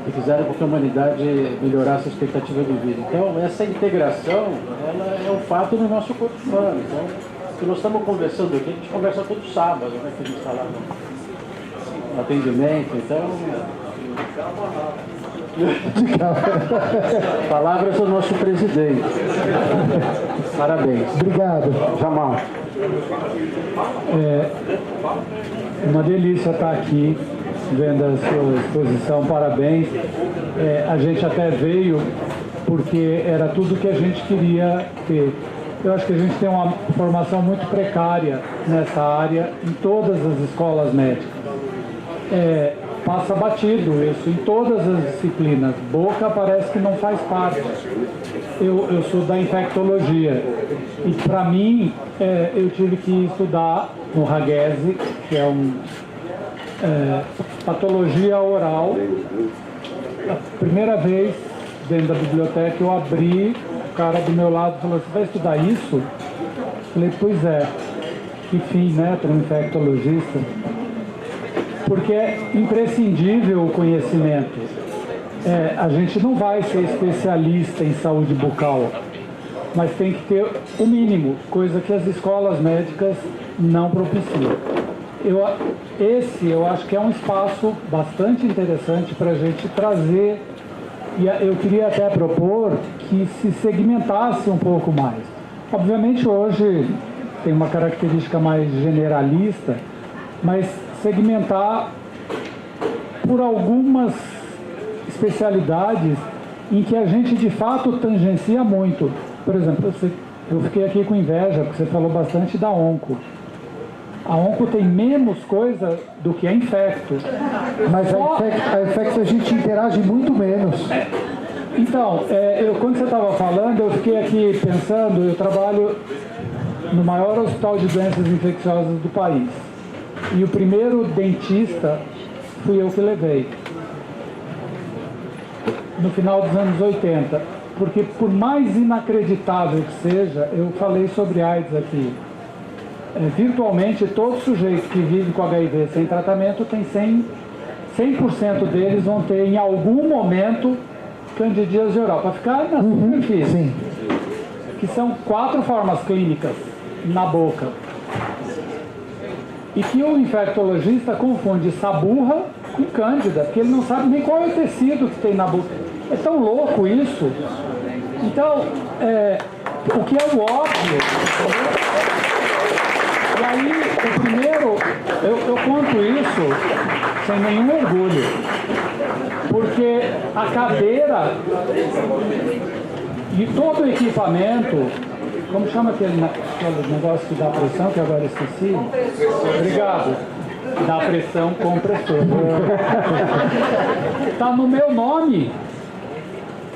Que fizeram com que a humanidade melhorasse a expectativa de vida. Então, essa integração, ela é um fato no nosso corpo humano. Então, o que nós estamos conversando aqui, a gente conversa todo sábado, né? Que a gente está lá no atendimento, então... Palavras do nosso presidente. Parabéns. Obrigado. Jamal. É uma delícia estar aqui, vendo a sua exposição, parabéns. A gente até veio porque era tudo que a gente queria ter. Eu acho que a gente tem uma formação muito precária nessa área, em todas as escolas médicas. Passa batido isso em todas as disciplinas. Boca parece que não faz parte. Eu sou da infectologia e, para mim, eu tive que estudar no Raghese, que é patologia oral. A primeira vez, dentro da biblioteca, eu abri, o cara do meu lado falou: "Você vai estudar isso?" Eu falei: "Pois é." Que fim, né, para um infectologista? Porque é imprescindível o conhecimento. A gente não vai ser especialista em saúde bucal, mas tem que ter o mínimo, coisa que as escolas médicas não propiciam. Eu acho que é um espaço bastante interessante para a gente trazer, e eu queria até propor que se segmentasse um pouco mais. Obviamente hoje tem uma característica mais generalista, mas segmentar por algumas especialidades em que a gente de fato tangencia muito. Por exemplo, eu fiquei aqui com inveja, porque você falou bastante da onco. A onco tem menos coisa do que a infecto. Mas a infecto a gente interage muito menos. Então, quando você estava falando, eu fiquei aqui pensando, eu trabalho no maior hospital de doenças infecciosas do país. E o primeiro dentista fui eu que levei, no final dos anos 80. Porque, por mais inacreditável que seja, eu falei sobre AIDS aqui. Virtualmente, todo sujeito que vive com HIV sem tratamento, tem 100% deles vão ter, em algum momento, candidíase oral, para ficar na superfície. Sim. Que são 4 formas clínicas na boca. E que o infectologista confunde saburra com cândida, porque ele não sabe nem qual é o tecido que tem na boca. É tão louco isso. Então, o que é o óbvio. E aí, o primeiro, eu conto isso sem nenhum orgulho, porque a cadeira e todo o equipamento, como chama aquele negócio que dá pressão, que agora esqueci? Obrigado. Dá pressão compressor. Está no meu nome.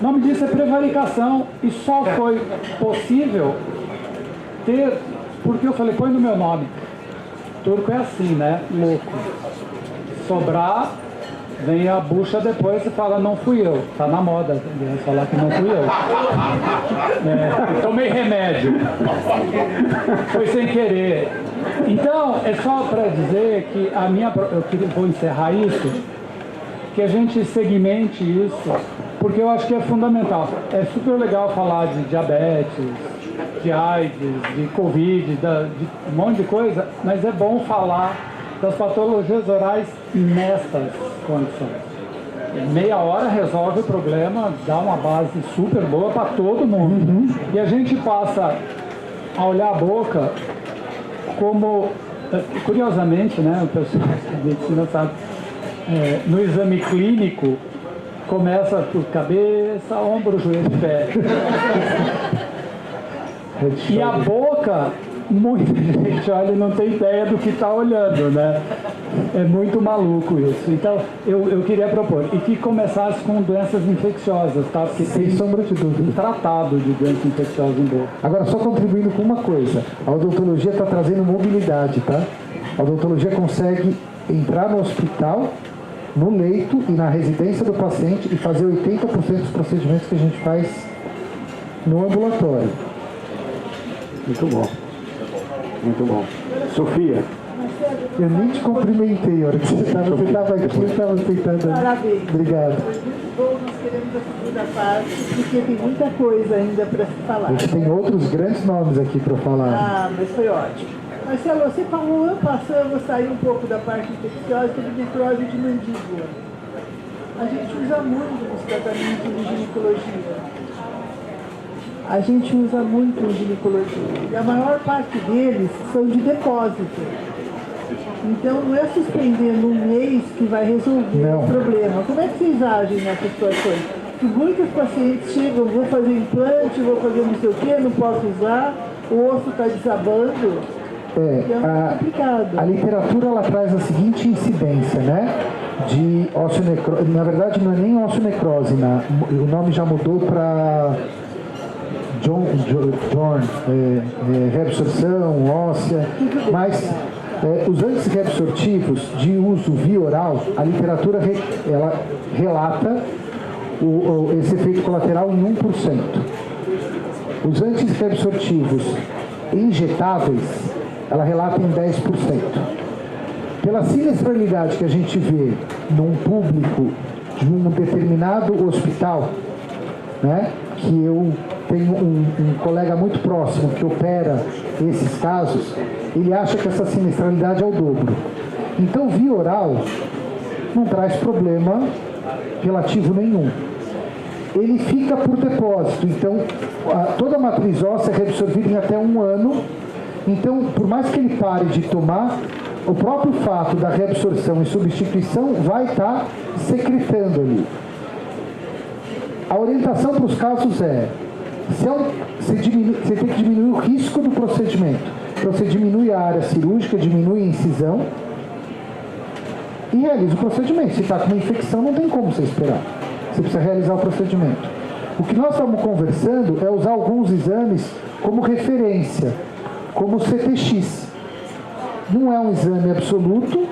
O nome disso é prevaricação. E só foi possível ter, porque eu falei: põe no meu nome. Turco é assim, né? Louco. Sobrar, vem a bucha depois e fala: não fui eu. Tá na moda, entendeu? Falar que não fui eu. Tomei remédio. Foi sem querer. Então, é só para dizer que vou encerrar isso, que a gente segmente isso, porque eu acho que é fundamental. É super legal falar de diabetes, de AIDS, de Covid, de um monte de coisa, mas é bom falar das patologias orais nestas condições. Meia hora resolve o problema, dá uma base super boa para todo mundo. E a gente passa a olhar a boca como, curiosamente, né, o pessoal da medicina sabe, no exame clínico começa por cabeça, ombro, joelho, pé. E a boca, muita gente olha e não tem ideia do que está olhando, né? É muito maluco isso. Então, eu queria propor, e que começasse com doenças infecciosas, tá? Porque sem sombra de dúvida, tratado de doença infecciosa em boca. Agora, só contribuindo com uma coisa, a odontologia está trazendo mobilidade, tá? A odontologia consegue entrar no hospital, no leito e na residência do paciente e fazer 80% dos procedimentos que a gente faz no ambulatório. Muito bom. Muito bom. Sofia. Eu nem te cumprimentei, a hora que você estava aqui, eu estava tentando. Parabéns. Obrigado. Muito bom, nós queremos a segunda parte, porque tem muita coisa ainda para se falar. A gente tem outros grandes nomes aqui para falar. Ah, mas foi ótimo. Marcelo, você falou, vou sair um pouco da parte infecciosa, sobre necrose de mandíbula. A gente usa muito nos tratamentos de ginecologia. A gente usa muito em ginecologia. E a maior parte deles são de depósito. Então não é suspendendo um mês que vai resolver o problema. Como é que vocês agem nessas situações? Que muitos pacientes chegam, vou fazer implante, vou fazer não sei o quê, não posso usar, o osso está desabando. É complicado. A literatura ela traz a seguinte incidência, né? De osteonecrose. Na verdade não é nem osteonecrose, né? O nome já mudou para reabsorção óssea, mas os antirreabsortivos de uso via oral, a literatura ela relata esse efeito colateral em 1%. Os antirreabsortivos injetáveis, ela relata em 10%. Pela sinistralidade que a gente vê num público de um determinado hospital, né, que eu tenho um colega muito próximo que opera esses casos, ele acha que essa sinistralidade é o dobro. Então, via oral não traz problema relativo nenhum. Ele fica por depósito, então toda a matriz óssea é reabsorvida em até 1 ano. Então, por mais que ele pare de tomar, o próprio fato da reabsorção e substituição vai estar secretando ali. A orientação para os casos é, você tem que diminuir o risco do procedimento. Então, você diminui a área cirúrgica, diminui a incisão e realiza o procedimento. Se está com uma infecção, não tem como você esperar. Você precisa realizar o procedimento. O que nós estamos conversando é usar alguns exames como referência, como o CTX. Não é um exame absoluto,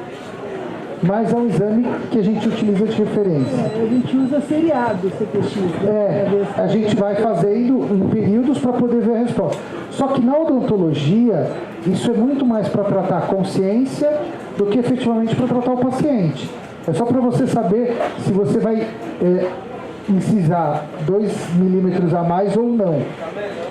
mas é um exame que a gente utiliza de referência. A gente usa seriado CTX. Né? A gente vai fazendo em períodos para poder ver a resposta. Só que na odontologia, isso é muito mais para tratar a consciência do que efetivamente para tratar o paciente. É só para você saber se você vai incisar 2 milímetros a mais ou não.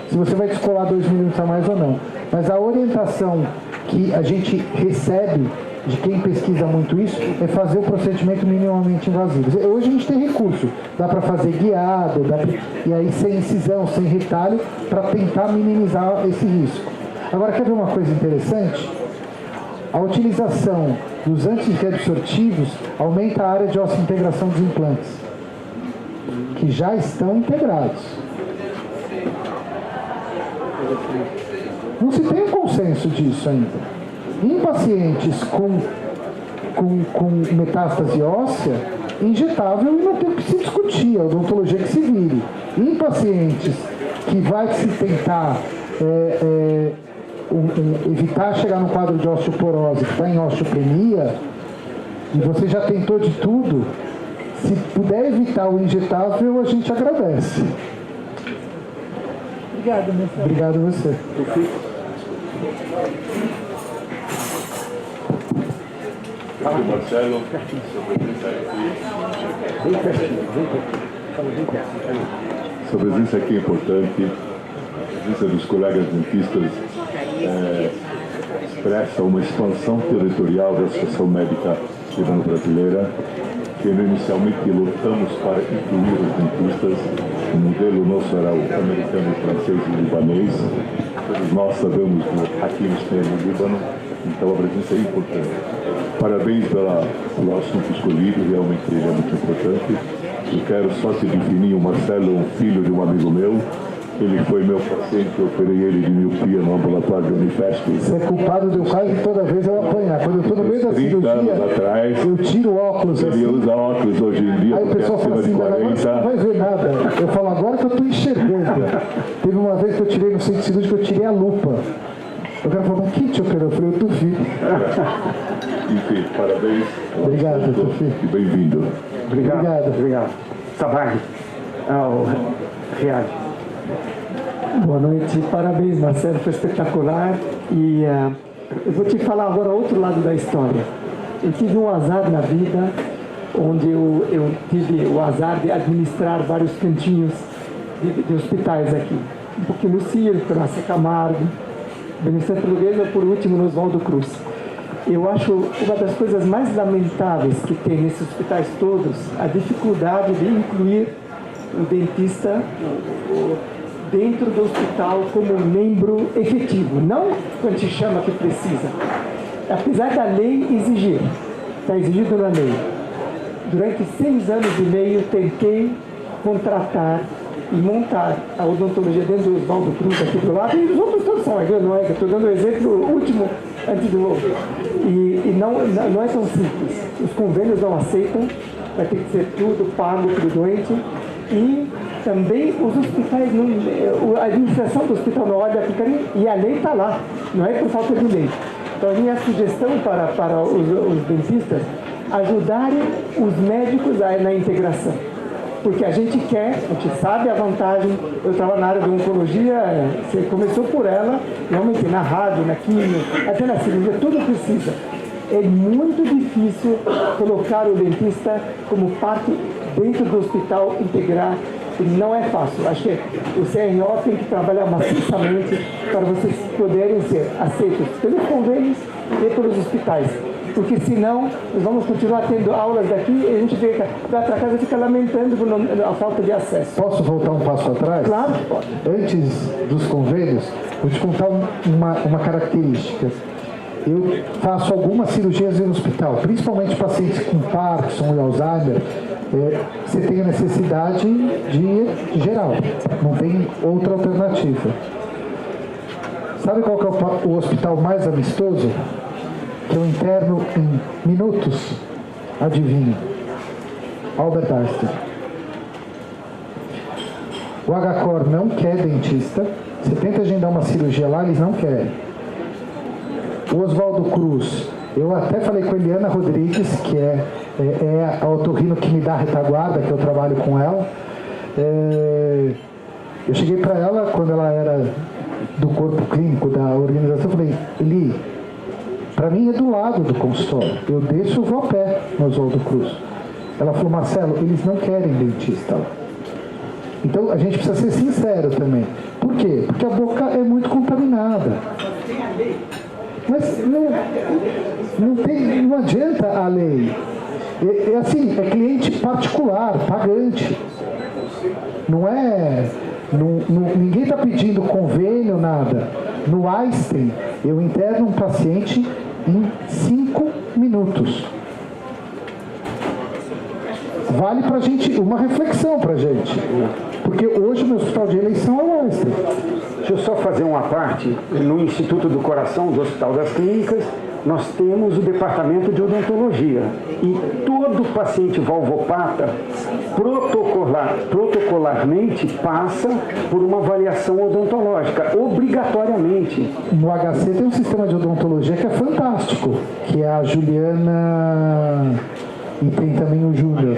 Se você vai descolar 2 milímetros a mais ou não. Mas a orientação que a gente recebe de quem pesquisa muito isso é fazer o procedimento minimamente invasivo. Hoje a gente tem recurso, dá para fazer guiado, e aí sem incisão, sem retalho, para tentar minimizar esse risco. Agora, quer ver uma coisa interessante? A utilização dos antirreabsortivos aumenta a área de osseointegração dos implantes, que já estão integrados. Não se tem um consenso disso ainda. Em pacientes com metástase óssea, injetável e não tem o que se discutir, a odontologia que se vire. Em pacientes que vai se tentar evitar chegar no quadro de osteoporose, que está em osteopenia, e você já tentou de tudo, se puder evitar o injetável, a gente agradece. Obrigada, Marcelo. Obrigado a você. Marcelo, sua presença aqui é importante. A presença dos colegas dentistas expressa uma expansão territorial da Associação Médica Irano-Brasileira, que inicialmente lutamos para incluir os dentistas. O modelo nosso era o americano, o francês e o libanês. Todos nós sabemos do Hakim no Líbano, então a presença é importante. Parabéns pelo assunto escolhido, realmente ele é muito importante. Eu quero só te definir, o Marcelo é um filho de um amigo meu. Ele foi meu paciente, eu operei ele de miopia no ambulatório de Unifesp. Você é culpado de eu quase toda vez eu apanhar. Quando eu estou no meio da cirurgia, atrás, eu tiro o óculos. Ele usa óculos hoje em dia. Aí o pessoal fala assim, agora você não vai ver nada. Eu falo, agora que eu estou enxergando. Teve uma vez que eu tirei no centro cirúrgico, eu tirei a lupa. O cara falou, mas quem te operou? Eu falei, eu duvido. Enfim, parabéns. Obrigado, Tufi. E bem-vindo. Obrigado. Obrigado. Sabag. Riad. Boa noite, parabéns, Marcelo, foi espetacular. E eu vou te falar agora outro lado da história. Eu tive um azar na vida, onde eu tive o azar de administrar vários cantinhos de hospitais aqui. Um pouquinho no Circo, na Camargo, Beneficente Portuguesa, por último no Oswaldo Cruz. Eu acho uma das coisas mais lamentáveis que tem nesses hospitais todos a dificuldade de incluir o dentista dentro do hospital como membro efetivo, não quando se chama que precisa. Apesar da lei exigir, está exigido na lei. Durante 6 anos e meio tentei contratar e montar a odontologia dentro do Oswaldo Cruz aqui do lado, e os outros todos são, não é? Estou dando o exemplo último antes do outro. E não é tão simples. Os convênios não aceitam, vai ter que ser tudo pago para o doente. E também os hospitais, a administração do hospital não olha e a lei está lá, não é por falta de lei. Então a minha sugestão para os dentistas ajudarem os médicos na integração. Porque a gente sabe a vantagem. Eu estava na área de oncologia, você começou por ela, realmente na rádio, na quimio, até na cirurgia, tudo precisa. É muito difícil colocar o dentista como parte dentro do hospital, integrar, e não é fácil. Acho que o CRO tem que trabalhar maciçamente para vocês poderem ser aceitos pelos convênios e pelos hospitais. Porque senão nós vamos continuar tendo aulas daqui e a gente vai para casa e fica lamentando por a falta de acesso. Posso voltar um passo atrás? Claro. Antes dos convênios, vou te contar uma característica. Eu faço algumas cirurgias no hospital, principalmente pacientes com Parkinson e Alzheimer. Você tem a necessidade de geral, não tem outra alternativa. Sabe qual que é o hospital mais amistoso? Que eu interno em minutos. Adivinha? Albert Einstein. O HCOR não quer dentista. Você tenta agendar uma cirurgia lá, eles não querem. O Oswaldo Cruz, eu até falei com a Eliana Rodrigues, que é a otorrino que me dá a retaguarda, que eu trabalho com ela. Eu cheguei para ela, quando ela era do corpo clínico da organização, eu falei, Eli, para mim é do lado do consultório, eu desço e vou a pé no Oswaldo Cruz. Ela falou, Marcelo, eles não querem dentista lá. Então a gente precisa ser sincero também. Por quê? Porque a boca é muito contaminada. Mas não adianta a lei. Assim, é cliente particular, pagante. Ninguém está pedindo convênio, nada. No Einstein, eu interno um paciente em 5 minutos. Vale pra gente, uma reflexão pra gente. Porque hoje o meu hospital de eleição é o Einstein. Deixa eu só fazer uma parte. No Instituto do Coração do Hospital das Clínicas, nós temos o departamento de odontologia. E todo paciente valvopata, protocolarmente, passa por uma avaliação odontológica, obrigatoriamente. No HC tem um sistema de odontologia que é fantástico, que é a Juliana... E tem também o Júnior.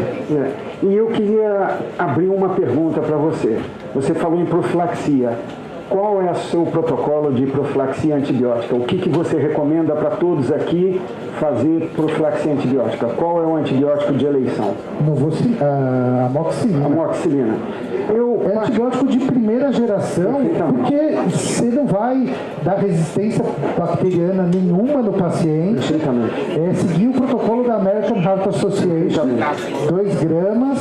E eu queria abrir uma pergunta para você. Você falou em profilaxia. Qual é o seu protocolo de profilaxia antibiótica? O que você recomenda para todos aqui fazer profilaxia antibiótica? Qual é o antibiótico de eleição? A amoxicilina. Amoxicilina. É antibiótico de primeira geração, porque você não vai dar resistência bacteriana nenhuma no paciente. É seguir o protocolo da American Heart Association, 2 gramas.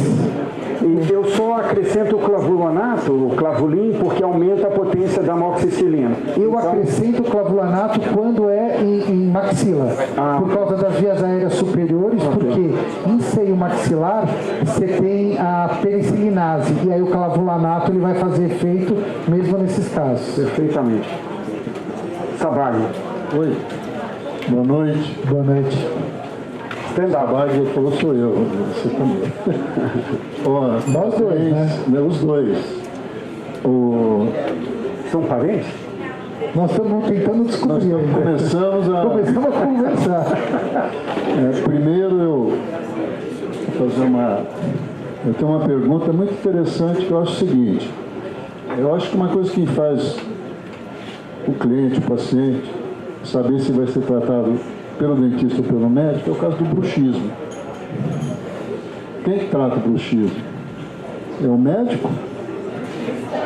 E eu só acrescento o clavulanato, o clavulin, porque aumenta a potência da amoxicilina. Eu acrescento o clavulanato quando é em maxila, por causa das vias aéreas superiores, porque em seio maxilar você tem a penicilinase, e aí o clavulanato ele vai fazer efeito mesmo nesses casos. Perfeitamente. Sabago. Oi. Boa noite. Boa noite. Sabago falou, sou eu, você também. Nós dois, né? Os dois. São parentes? Nós estamos tentando descobrir. Começamos a conversar. Primeiro eu vou fazer eu tenho uma pergunta muito interessante que eu acho o seguinte. Eu acho que uma coisa que faz o cliente, o paciente, saber se vai ser tratado pelo dentista ou pelo médico é o caso do bruxismo. Quem que trata o bruxismo? É o médico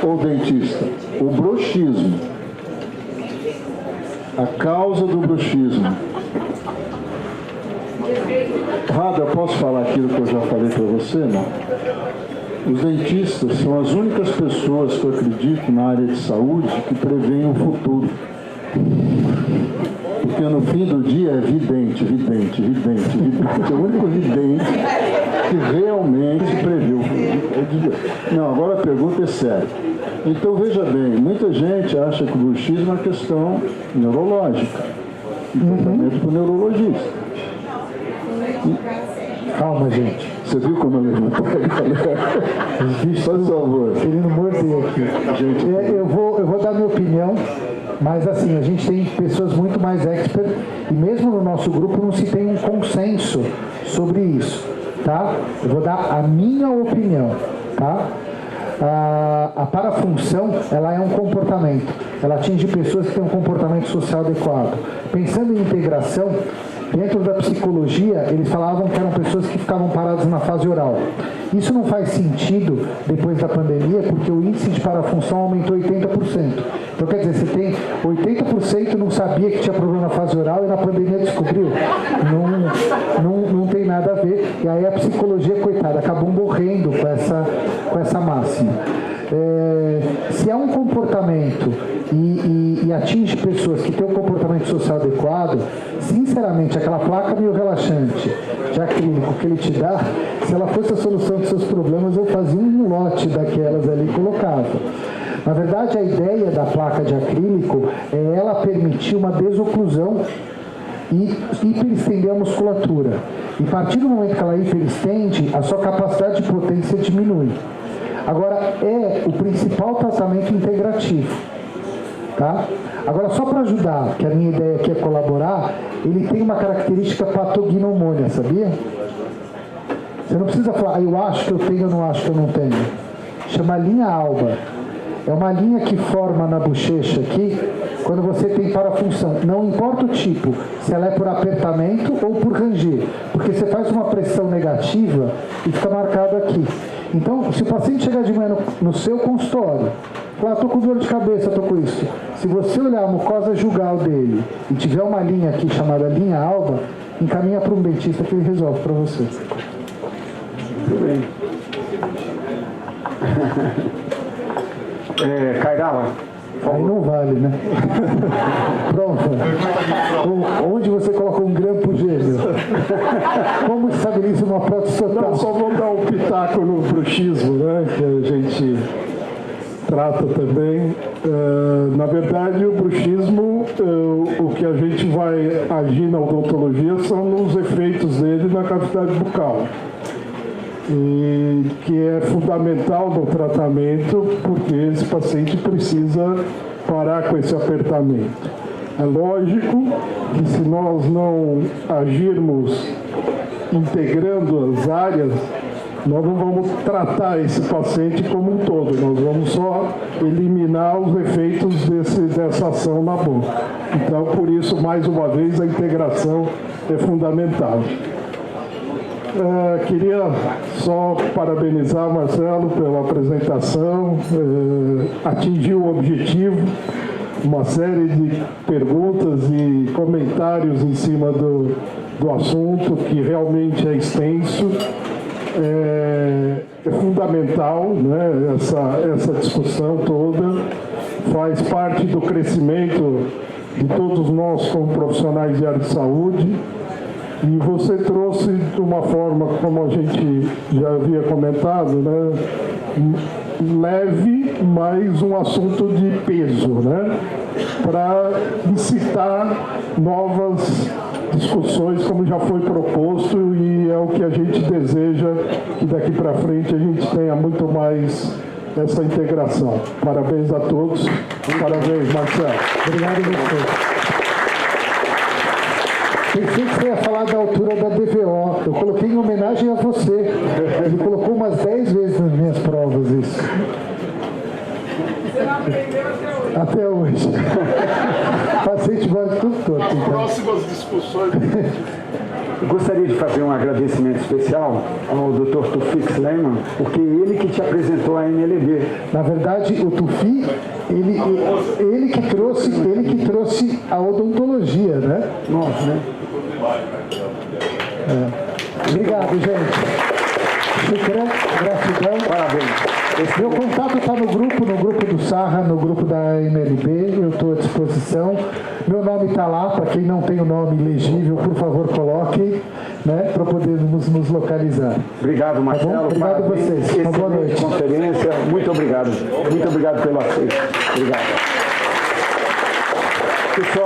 ou o dentista? O bruxismo. A causa do bruxismo. Rada, eu posso falar aquilo que eu já falei para você, não? Os dentistas são as únicas pessoas que eu acredito na área de saúde que preveem o futuro. Porque no fim do dia é vidente. É o único vidente que realmente prevê o futuro. Não, agora a pergunta é séria. Então veja bem, muita gente acha que o bruxismo é uma questão neurológica. Tratamento para o neurologista. Calma, gente. Você viu como eu levantei? Faz favor. Querendo morder aqui. Gente, eu vou dar minha opinião, mas assim, a gente tem pessoas muito mais expert e mesmo no nosso grupo não se tem um consenso sobre isso, tá? Eu vou dar a minha opinião, tá? A parafunção, ela é um comportamento. Ela atinge pessoas que têm um comportamento social adequado. Pensando em integração, dentro da psicologia, eles falavam que eram pessoas que ficavam paradas na fase oral. Isso não faz sentido depois da pandemia, porque o índice de parafunção aumentou 80%. Então, quer dizer, você tem 80% não sabia que tinha problema na fase oral e na pandemia descobriu. Não tem nada a ver. E aí a psicologia, coitada, acabou morrendo com essa máxima. Se há um comportamento e atinge pessoas que têm um comportamento social adequado, sinceramente, aquela placa meio relaxante de acrílico que ele te dá, se ela fosse a solução dos seus problemas, eu fazia um lote daquelas ali e colocava. Na verdade, a ideia da placa de acrílico é ela permitir uma desoclusão e hiperestender a musculatura. E a partir do momento que ela hiperestende, a sua capacidade de potência diminui. Agora, é o principal tratamento integrativo. Tá? Agora, só para ajudar, que a minha ideia aqui é colaborar, ele tem uma característica patognomônia, sabia? Você não precisa falar, eu acho que eu tenho ou não acho que eu não tenho. Chama linha alba. É uma linha que forma na bochecha aqui, quando você tem parafunção. Não importa o tipo, se ela é por apertamento ou por ranger. Porque você faz uma pressão negativa e fica marcado aqui. Então, se o paciente chegar de manhã no seu consultório, falar, estou com dor de cabeça, estou com isso. Se você olhar a mucosa jugal dele e tiver uma linha aqui chamada linha alba, encaminha para um dentista que ele resolve para você. Muito bem. Cairala. Aí não vale, né? Pronto. Onde você coloca um grampo gêmeo? Como estabiliza uma prótese total? Não, só vou dar um pitaco no bruxismo, né? Que a gente trata também. Na verdade, o bruxismo, o que a gente vai agir na odontologia são nos efeitos dele na cavidade bucal. E que é fundamental no tratamento, porque esse paciente precisa parar com esse apertamento. É lógico que se nós não agirmos integrando as áreas, nós não vamos tratar esse paciente como um todo, nós vamos só eliminar os efeitos dessa ação na boca. Então, por isso, mais uma vez, a integração é fundamental. Queria só parabenizar Marcelo pela apresentação, atingiu o objetivo, uma série de perguntas e comentários em cima do assunto, que realmente é extenso, é fundamental, né, essa discussão toda, faz parte do crescimento de todos nós como profissionais de área de saúde. E você trouxe de uma forma, como a gente já havia comentado, né, leve, mas um assunto de peso, né, para incitar novas discussões, como já foi proposto, e é o que a gente deseja, que daqui para frente a gente tenha muito mais essa integração. Parabéns a todos. Parabéns, Marcelo. Obrigado a você. Pensei que você ia falar da altura da DVO. Eu coloquei em homenagem a você. Ele colocou umas 10 vezes nas minhas provas isso. Até hoje. Paciente morre tudo torto. Então. Próximas discussões. Gostaria de fazer um agradecimento especial ao Dr. Tufik Sleiman, porque ele que te apresentou a NLB. Na verdade, o Tufi, ele que trouxe a odontologia, né? Nossa, né? Obrigado, gente. Shukran, gratidão. Parabéns. Meu contato está no grupo do Sarra, no grupo da MLB, eu estou à disposição. Meu nome está lá, para quem não tem o nome legível, por favor, coloque, né, para podermos nos localizar. Obrigado, Marcelo. Tá bom? Obrigado a vocês. Uma boa noite. Conferência. Muito obrigado. Muito obrigado pelo aceito. Obrigado. Pessoal.